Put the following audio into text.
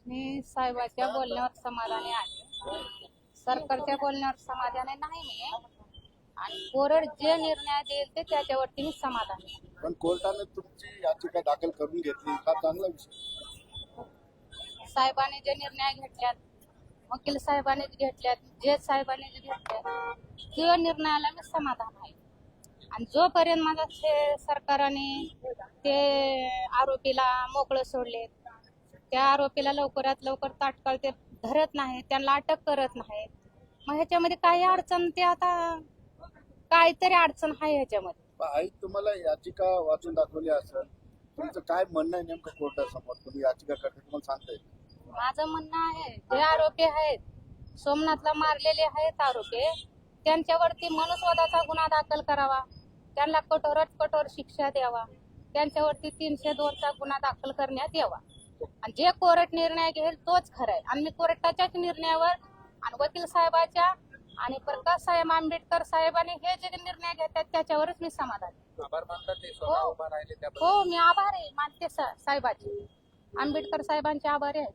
मी साहेबाच्या बोलण्यावर समाधानी आहे. सरकारच्या बोलण्यावर समाधानी नाही मी. आणि कोर्ट जे निर्णय देईल ते त्याच्यावरती मी समाधानी आहे. पण कोर्टाने तुमची याचिका दाखल करून घेतली हा चांगला विषय. साहेबांनी जे निर्णय घेतल्यात, वकील साहेबांनी घेतल्यात, जज साहेबांनी जे घेतल्यात, त्या निर्णयाला मी समाधान आहे. आणि जोपर्यंत माझा सरकारने ते आरोपीला मोकळं सोडले, त्या आरोपीला लवकरात लवकर तात्काळ ते धरत नाही, त्यांना अटक करत नाही, मग ह्याच्यामध्ये काही अडचण ते आता काहीतरी अडचण आहे ह्याच्यामध्ये. आई तुम्हाला याचिका वाचून दाखवली असेल, तुमचं काय म्हणणं आहे नेमकं कोर्टासमोर? तुम्ही याचिका करते तुम्हाला सांगता येईल? माझं म्हणणं आहे, जे आरोपी आहेत, सोमनाथला मारलेले आहेत आरोपी, त्यांच्यावरती मनुस्वादाचा गुन्हा दाखल करावा, त्यांना कठोरात कठोर शिक्षा द्यावा, त्यांच्यावरती 302चा गुन्हा दाखल करण्यात यावा. आणि जे कोर्ट निर्णय घेईल तोच खरा आहे. आणि मी कोर्टाच्याच निर्णयावर आणि वकील साहेबाच्या आणि प्रकाश साहेब आंबेडकर साहेबांनी हे जे निर्णय घेतात त्याच्यावरच मी समाधान आहे. आभार मानतात ते स्वतः उभा राहिले त्याबद्दल. हो, मी आभारी आहे, मानते साहेबाचे, आंबेडकर साहेबांचे आभारी आहे.